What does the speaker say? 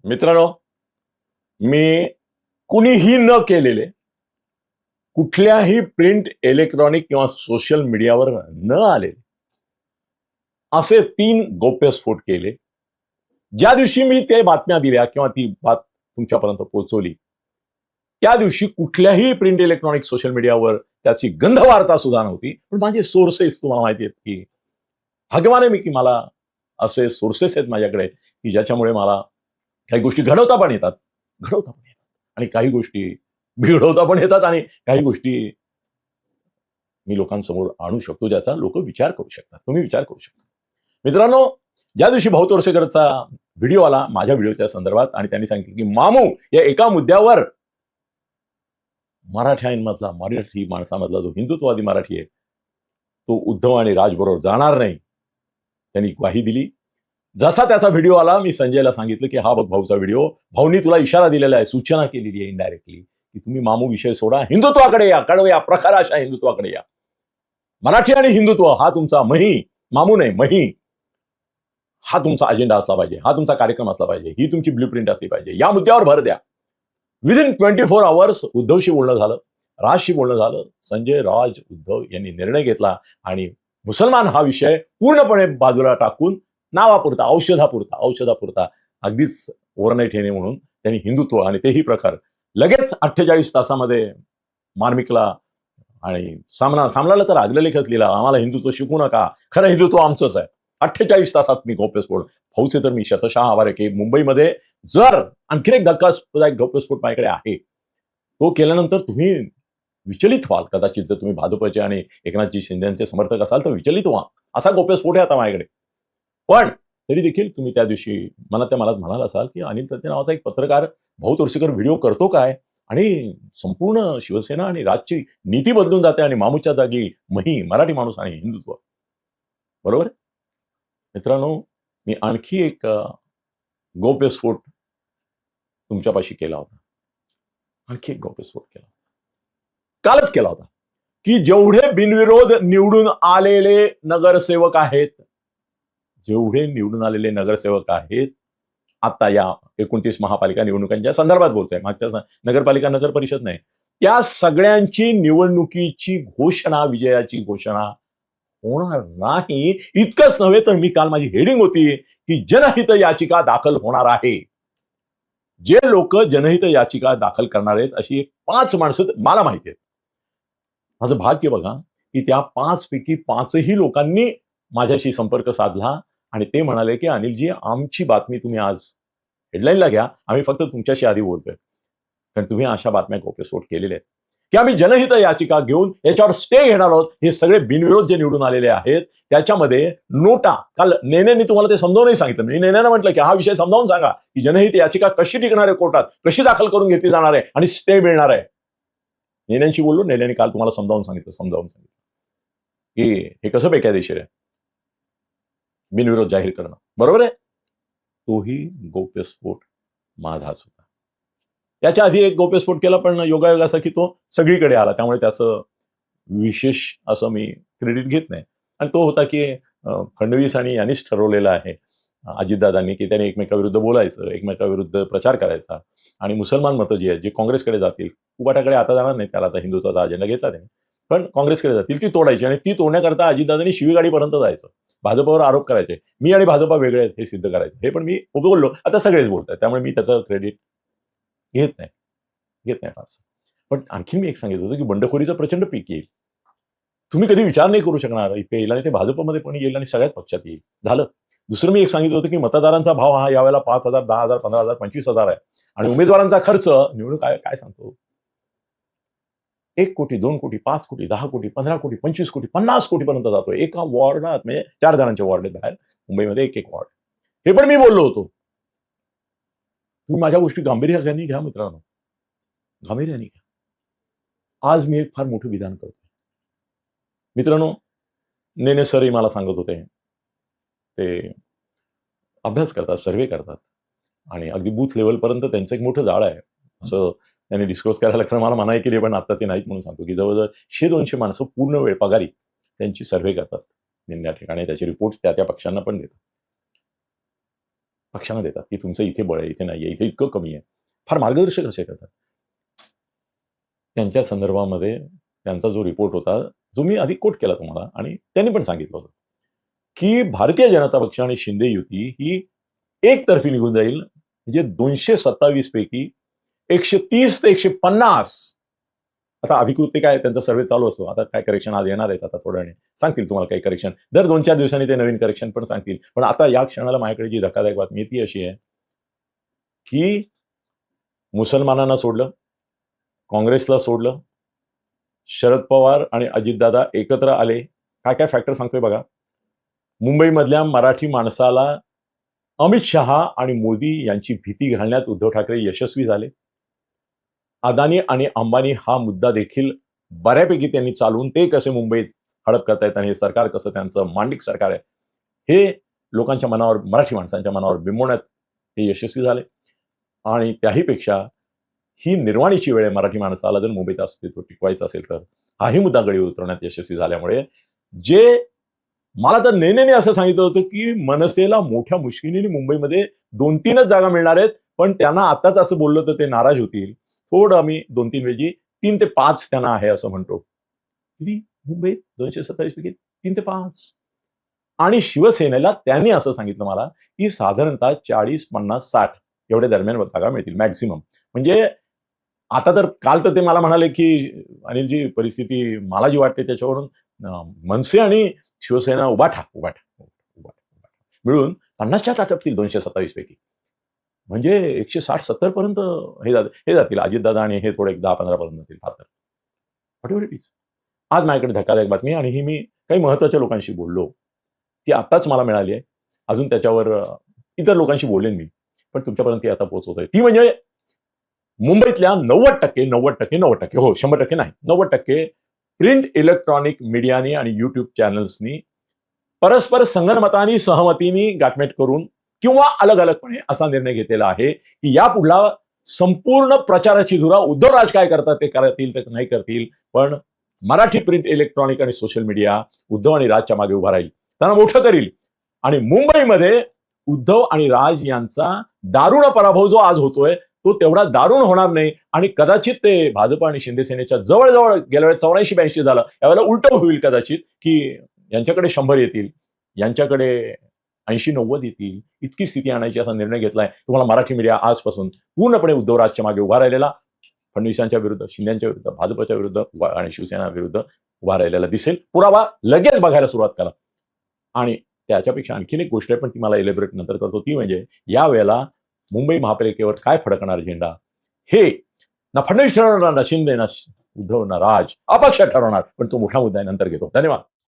मित्रांनो, मी कुणीही न केलेले कुठल्याही प्रिंट, इलेक्ट्रॉनिक किंवा सोशल मीडियावर न आलेले असे 3 गौप्यस्फोट केले. ज्या दिवशी मी ते बातम्या दिल्या किंवा ती बात तुमच्यापर्यंत पोहोचवली, त्या दिवशी कुठल्याही प्रिंट, इलेक्ट्रॉनिक, सोशल मीडियावर त्याची गंधवार्ता सुद्धा नव्हती. पण माझे सोर्सेस तुम्हाला माहिती आहेत की भाग्यवान आहे मी की मला असे सोर्सेस आहेत माझ्याकडे की ज्याच्यामुळे मला काही गोष्टी घडवता पण येतात आणि काही गोष्टी बिघडवता पण येतात आणि काही गोष्टी मी लोकांसमोर आणू शकतो ज्याचा लोक विचार करू शकतात, तुम्ही विचार करू शकता. मित्रांनो, ज्या दिवशी भाऊ तोरसेकरचा व्हिडिओ आला माझ्या व्हिडिओच्या संदर्भात आणि त्यांनी सांगितलं की मामू या एका मुद्द्यावर मराठी माणसामधला जो हिंदुत्ववादी मराठी आहे तो उद्धव आणि राजबरोबर जाणार नाही, त्यांनी ग्वाही दिली. जसा त्याचा व्हिडिओ आला मी संजयला सांगितलं की हा बघ भाऊचा व्हिडिओ, भाऊनी तुला इशारा दिलेला आहे, सूचना केलेली आहे इनडायरेक्टली की तुम्ही मामू विषय सोडा, हिंदुत्वाकडे या, कडवया प्रखर अशा हिंदुत्वाकडे या. मराठी आणि हिंदुत्व हा तुमचा मामू नाही मही, हा तुमचा अजेंडा असला पाहिजे, हा तुमचा कार्यक्रम असला पाहिजे, ही तुमची ब्ल्यूप्रिंट असली पाहिजे, या मुद्द्यावर भर द्या. विदिन 24 आवर्स उद्धवशी बोलणं झालं, राजशी बोलणं झालं. संजय, राज, उद्धव यांनी निर्णय घेतला आणि मुसलमान हा विषय पूर्णपणे बाजूला टाकून नावापुरता, औषधापुरता अगदीच ओव्हरनाईट येणे म्हणून त्यांनी हिंदुत्व आणि तेही प्रकार लगेच 48 तासामध्ये मार्मिकला आणि सामनाला तर आग्रलेखच लिहिला, आम्हाला हिंदुत्व शिकू नका, खरं हिंदुत्व आमचंच आहे. 48 तासात मी गौप्यस्फोट भाऊचे तर मी शतशः आभार आहे की मुंबईमध्ये जर आणखीन एक धक्कादायक गौप्यस्फोट माझ्याकडे आहे तो केल्यानंतर तुम्ही विचलित व्हाल. कदाचित जर तुम्ही भाजपचे आणि एकनाथजी शिंदेचे समर्थक असाल तर विचलित व्हा. असा गौप्यस्फोट आहे आता माझ्याकडे. पण तरी देखील तुम्ही त्या दिवशी मनातल्या मनात म्हणाल असाल की अनिल सत्ते नावाचा एक पत्रकार भाऊ तोरसेकर व्हिडिओ करतो काय आणि संपूर्ण शिवसेना आणि राज्याची नीती बदलून जाते आणि मामूच्या जागी मराठी माणूस आणि हिंदुत्व. बरोबर. मित्रांनो, मी आणखी एक गौप्यस्फोट तुमच्यापाशी केला होता. आणखी एक गौप्यस्फोट केला होता, कालच केला होता की जेवढे बिनविरोध निवडून आलेले नगरसेवक आहेत, आता या 29 महापालिका निवडणुकांच्या संदर्भात बोलतोय, मागच्या नगरपालिका नगर परिषद नाही, त्या सगळ्यांची निवडणुकीची घोषणा, विजयाची घोषणा होणार नाही. इतकंच नव्हे तर मी काल माझी हेडिंग होती की जनहित याचिका दाखल होणार आहे. जे लोक जनहित याचिका दाखल करणार आहेत अशी 5 माणसं मला माहिती आहेत. माझं भाग्य बघा की त्या 5 पैकी 5ही लोकांनी माझ्याशी संपर्क साधला आणि ते म्हणाले की अनिलजी आमची बातमी तुम्ही आज हेडलाईनला घ्या, आम्ही फक्त तुमच्याशी आधी बोलतोय कारण तुम्ही अशा बातम्या गौप्यस्फोट केलेले आहेत की आम्ही जनहित याचिका घेऊन याच्यावर स्टे घेणार आहोत. हे सगळे बिनविरोध जे निवडून आलेले आहेत त्याच्यामध्ये नोटा, काल नेनेनी तुम्हाला ते समजावूनही सांगितलं, मी नेनेनं म्हटलं की हा विषय समजावून सांगा की जनहित याचिका कशी टिकणार आहे कोर्टात, कशी दाखल करून घेतली जाणार आहे आणि स्टे मिळणार आहे. नेन्यांशी बोललो, नेन्यांनी काल तुम्हाला समजावून सांगितलं की हे कसं बेकायदेशीर आहे बिनविरोध जाहीर करणं. बरोबर आहे. तोही गौप्यस्फोट माझाच होता. याच्या आधी एक गौप्यस्फोट केला पण योगायोगाचा की तो सगळीकडे आला, त्यामुळे त्याचं विशेष असं मी क्रेडिट घेत नाही. आणि तो होता की फडणवीस आणि यांनीच ठरवलेलं आहे अजितदादांनी की त्याने एकमेकाविरुद्ध बोलायचं, एकमेकाविरुद्ध प्रचार करायचा आणि मुसलमान मतं जी आहेत जी काँग्रेसकडे जातील, उबाटाकडे आता जाणार नाही, त्याला आता हिंदुत्वाचा अजेंडा घेतला त्याने, पण काँग्रेसकडे जातील ती तोडायची आणि ती तोडण्याकरता अजितदादांनी शिवीगाडीपर्यंत जायचं, भाजपवर आरोप करायचे, मी आणि भाजपा वेगळे आहेत हे सिद्ध करायचं. हे पण मी बोललो, आता सगळेच बोलतात, त्यामुळे मी त्याचं क्रेडिट घेत नाही फारसं. पण आणखी मी एक सांगितलं होतं की बंडखोरीचं प्रचंड पीक येईल, तुम्ही कधी विचार नाही करू शकणार इतकं येईल आणि ते भाजपमध्ये पण येईल आणि सगळ्याच पक्षात येईल. झालं. दुसरं मी एक सांगितलं होतं की मतदारांचा भाव हा यावेळेला 5,000, 10,000, 15,000, 25,000 आहे आणि उमेदवारांचा खर्च निवडणूक काय सांगतो 1 कोटी, 2 कोटी, 5 कोटी, 10 कोटी, 15 कोटी, 25 कोटी, 50 कोटीपर्यंत जातो एका वॉर्डात. म्हणजे 4 जणांचे वॉर्ड आहेत बाहेर मुंबईमध्ये, एक वॉर्ड. हे पण मी बोललो होतो. तुम्ही माझ्या गोष्टी गांभीर्याने घ्या मित्रांनो, गांभीर्याने घ्या. आज मी एक फार मोठं विधान करतो मित्रांनो. नेने सरही मला सांगत होते, ते अभ्यास करतात, सर्वे करतात आणि अगदी बूथ लेवलपर्यंत त्यांचं एक मोठं जाळं आहे असं त्यांनी डिस्क्लोज करायला खरं मला मनाई केली, पण आता ते नाहीत म्हणून सांगतो की जवळजवळ 100-200 माणसं पूर्ण वेळ पगारी त्यांची सर्वे करतात निम्या ठिकाणी, त्याचे रिपोर्ट त्या पक्षांना पण देतात. पक्षांना देतात की तुमचं इथे बळ आहे, इथे नाहीये, इथे इतकं कमी आहे. फार मार्गदर्शक असे करतात. त्यांच्या संदर्भामध्ये त्यांचा जो रिपोर्ट होता, जो मी आधी कोट केला तुम्हाला आणि त्यांनी पण सांगितलं होतं, की भारतीय जनता पक्ष आणि शिंदे युती ही एकतर्फी निघून जाईल. म्हणजे 227 पैकी 130 ते 150. आता अधिकृत ते काय त्यांचा सर्व्हे चालू असतो. आता काय करेक्शन आज येणार आहेत, आता थोड्या वेळाने सांगतील तुम्हाला काही करेक्शन. दर 2-4 दिवसांनी ते नवीन करेक्शन पण सांगतील. पण आता या क्षणाला माझ्याकडे जी धक्कादायक बातमी आहे ती अशी आहे, की मुसलमानांना सोडलं, काँग्रेसला सोडलं, शरद पवार आणि अजितदादा एकत्र आले. काय काय फॅक्टर सांगतोय बघा. मुंबईमधल्या मराठी माणसाला अमित शहा आणि मोदी यांची भीती घालण्यात उद्धव ठाकरे यशस्वी झाले. अदानी आणि अंबानी हा मुद्दा देखील बऱ्यापैकी त्यांनी चालवून ते कसे मुंबईत हडप करतायत आणि हे सरकार कसं त्यांचं मांडलिक सरकार आहे, हे लोकांच्या मनावर, मराठी माणसांच्या मनावर बिंबवण्यात ते यशस्वी झाले. आणि त्याहीपेक्षा ही निर्वाणीची वेळ आहे मराठी माणसाला जर मुंबईत अस्तित्व टिकवायचं असेल तर, हाही मुद्दा गळी उतरवण्यात यशस्वी झाल्यामुळे जे मला तर नेनेने असं सांगितलं होतं की मनसेला मोठ्या मुश्किलीने मुंबईमध्ये 2-3च जागा मिळणार आहेत, पण त्यांना आताच असं बोललं तर ते नाराज होतील. थोडं आम्ही 2-3 वेळी 3 ते 5 त्यांना आहे असं म्हणतो. किती मुंबईत 227 पैकी 3 ते 5. आणि शिवसेनेला त्यांनी असं सांगितलं मला की साधारणतः 40, 50, 60 एवढ्या दरम्यान जागा मिळतील मॅक्सिमम. म्हणजे आता तर काल तर ते मला म्हणाले की अनिलजी परिस्थिती मला जी वाटते त्याच्यावरून मनसे आणि शिवसेना उभाठा मिळून 50च्या टाटपतील 227 पैकी. म्हणजे 160-70 पर्यंत हे जातील अजितदादा आणि हे थोडे 10-15 पर्यंत जातील फार तर. What it is. आज माझ्याकडे धक्कादायक बातमी आणि ही मी काही महत्वाच्या लोकांशी बोललो. ती आत्ताच मला मिळाली आहे. अजून त्याच्यावर इतर लोकांशी बोलेन मी, पण तुमच्यापर्यंत ती आता पोहोचवतोय. ती म्हणजे मुंबईतल्या 90% हो 100% नाही, 90% प्रिंट इलेक्ट्रॉनिक मीडियानी आणि युट्यूब चॅनल्सनी परस्पर संगनमतानी सहमतीने गाठमेट करून किंवा अलग अलगपणे असा निर्णय घेतलेला आहे की या पुढला संपूर्ण प्रचाराची धुरा उद्धवराज काय करतात ते करतील ते नाही करतील, पण मराठी प्रिंट इलेक्ट्रॉनिक आणि सोशल मीडिया उद्धव आणि राजच्या मागे उभा राहील, त्यांना मोठं करील. आणि मुंबईमध्ये उद्धव आणि राज यांचा दारुण पराभव जो आज होतोय तो तेवढा दारुण होणार नाही आणि कदाचित ते भाजप आणि शिंदे सेनेच्या जवळजवळ गेल्या वेळेस 84-82 झालं, यावेळेला उलट होईल कदाचित की यांच्याकडे 100 येतील, यांच्याकडे 80-90 येतील, इतकी स्थिती आणायची असा निर्णय घेतलाय. तुम्हाला मराठी मीडिया आजपासून पूर्णपणे उद्धवराजच्या मागे उभा राहिलेला, फडणवीसांच्या विरुद्ध, शिंदेच्या विरुद्ध, भाजपच्या विरुद्ध आणि शिवसेना विरुद्ध उभा राहिलेला दिसेल. पुरावा लगेच बघायला सुरुवात करा. आणि त्याच्यापेक्षा आणखीन एक गोष्ट आहे, पण ती मला एलिब्रेट नंतर करतो. ती म्हणजे यावेळेला मुंबई महापालिकेवर काय फडकणार झेंडा हे ना फडणवीस ठरवणार, ना शिंदे, ना उद्धव, ना राज, अपक्ष ठरवणार. पण तो मोठा मुद्दा आहे, नंतर घेतो. धन्यवाद.